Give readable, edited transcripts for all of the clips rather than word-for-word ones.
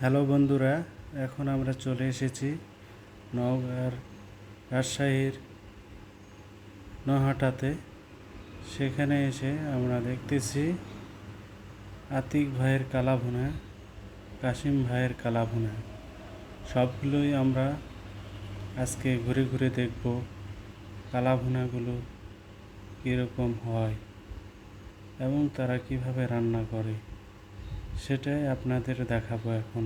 Hello বন্ধুরা, এখন আমরা চলে এসেছি নওগাঁর রাজশাহীর নহাটাতে। সেখানে এসে আমরা দেখতেছি আতিক ভাইয়ের কালাভুনা, কাশিম ভাইয়ের কালাভুনা। সবগুলোই আমরা আজকে ঘুরে ঘুরে দেখব কালাভুনাগুলো কীরকম হয় এবং তারা কিভাবে রান্না করে, সেটাই আপনাদের দেখাবো। এখন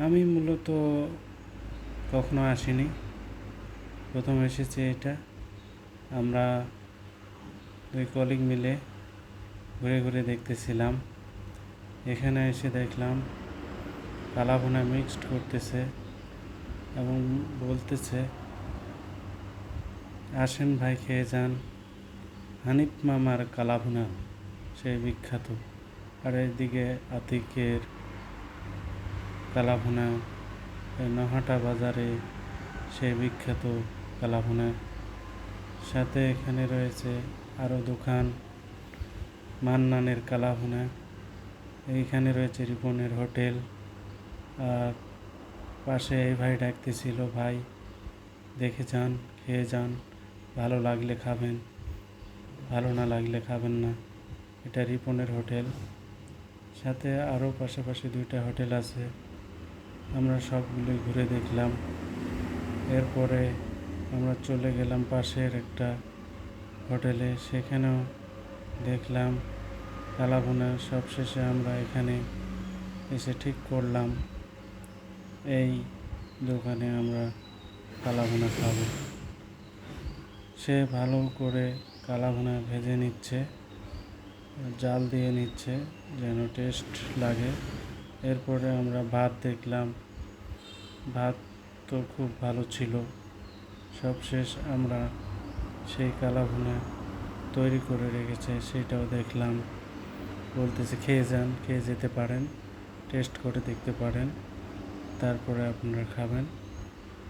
আমি মূলত কখনো আসিনি, প্রথম এসেছি এটা। আমরা দুই কলিগ মিলে ঘুরে ঘুরে দেখতেছিলাম। এখানে এসে দেখলাম কালাভুনা মিক্সড করতেছে এবং বলতেছে, আসেন ভাই খেয়ে যান, হানিফ মামার কালাভুনা সেই বিখ্যাত। আর এদিকে আতিকের কালাভুনা, নহাটা বাজারে সেই বিখ্যাত কালাভুনা। সাথে এখানে রয়েছে আরও দোকান, মান্নানের কালাভুনা। এইখানে রয়েছে রিপনের হোটেল। আর পাশে এই ভাই ডাকতেছিল, ভাই দেখে যান, খেয়ে যান, ভালো লাগলে খাবেন, ভালো না লাগলে খাবেন না। এটা রিপনের হোটেল। সাথে আরও পাশাপাশি দুইটা হোটেল আছে। আমরা সবগুলোই ঘুরে দেখলাম। এরপরে আমরা চলে গেলাম পাশের একটা হোটেলে, সেখানেও দেখলাম কালাভুনা। সবশেষে আমরা এখানে এসে ঠিক করলাম এই দোকানে আমরা কালাভুনা খাবো। সে ভালো করে কালাভুনা ভেজে নিচ্ছে, জাল দিয়ে নিচ্ছে যেন টেস্ট লাগে। এরপরে আমরা ভাত দেখলাম, ভাত তো খুব ভালো ছিল। সবশেষ আমরা সেই কালাভুনা তৈরি করে রেখেছে সেটাও দেখলাম। বলতেছে খেয়ে যান, খেয়ে যেতে পারেন, টেস্ট করে দেখতে পারেন, তারপরে আপনারা খাবেন।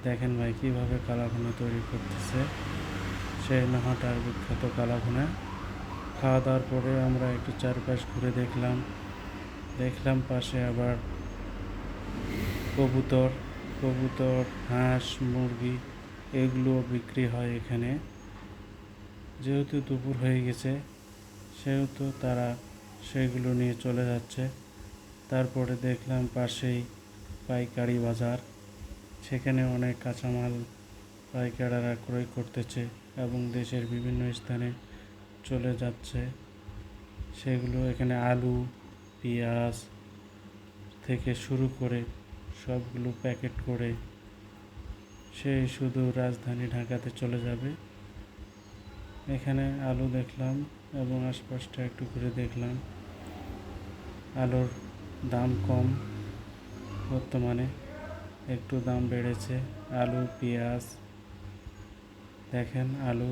দেখেন ভাই কীভাবে কালাভুনা তৈরি করতেছে, সেই নহাটার বিখ্যাত কালাভুনা। খাওয়া দাওয়ার পরে আমরা একটু চারপাশ ঘুরে দেখলাম পাশে আবার কবুতর, হাঁস, মুরগি এগুলোও বিক্রি হয় এখানে। যেহেতু দুপুর হয়ে গেছে সেহেতু তারা সেগুলো নিয়ে চলে যাচ্ছে। তারপরে দেখলাম পাশেই পাইকারি বাজার, সেখানে অনেক কাঁচামাল পাইকাররা ক্রয় করতেছে এবং দেশের বিভিন্ন স্থানে চলে যাচ্ছে সেগুলো। এখানে আলু, পেঁয়াজ থেকে শুরু করে সবগুলো প্যাকেট করে সেই শুধু রাজধানী ঢাকাতে চলে যাবে। এখানে আলু দেখলাম এবং আশপাশটা একটু ঘুরে দেখলাম। আলুর দাম কম, বর্তমানে একটু দাম বেড়েছে। আলু, পেঁয়াজ দেখেন, আলু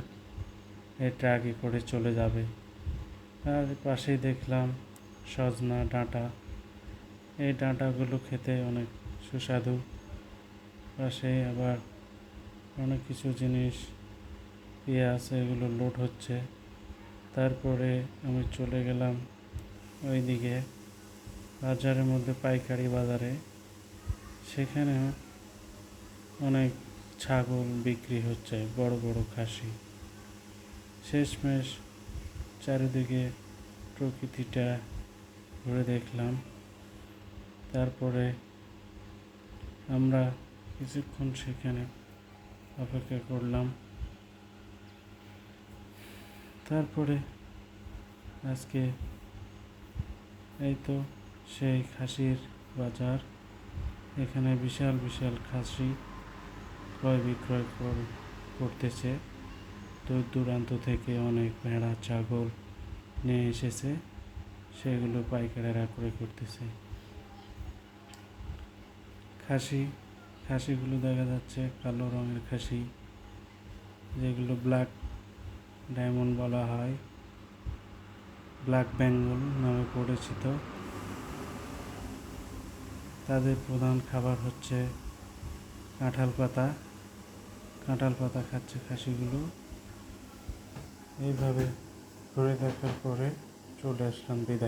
এই ট্রাকে করে চলে যাবে। আর পাশেই দেখলাম সজনা ডাঁটা, এই ডাঁটাগুলো খেতে অনেক সুস্বাদু। পাশে আবার অনেক কিছু জিনিস, পেঁয়াজ, এগুলো লোড হচ্ছে। তারপরে আমি চলে গেলাম ওইদিকে বাজারের মধ্যে, পাইকারি বাজারে। সেখানে অনেক ছাগল বিক্রি হচ্ছে, বড় বড় খাসি। শেষমেশ চারিদিকে প্রকৃতিটা ঘুরে দেখলাম। তারপরে আমরা কিছুক্ষণ সেখানে অপেক্ষা করলাম। তারপরে আজকে এই তো সেই খাসির বাজার। এখানে বিশাল বিশাল খাসি ক্রয় বিক্রয় করতেছে। দূর দূরান্ত থেকে অনেক ভেড়া, ছাগল নিয়ে এসেছে, সেগুলো পাইকারেরা ক্রয় করতেছে। খাসিগুলো দেখা যাচ্ছে কালো রঙের খাসি, যেগুলো ব্ল্যাক ডায়মন্ড বলা হয়, ব্ল্যাক বেঙ্গল নামে পরিচিত। তাদের প্রধান খাবার হচ্ছে কাঁঠাল পাতা খাচ্ছে খাসিগুলো। এইভাবে ঘুরে দেখার পরে চলে আসলাম বিদায়।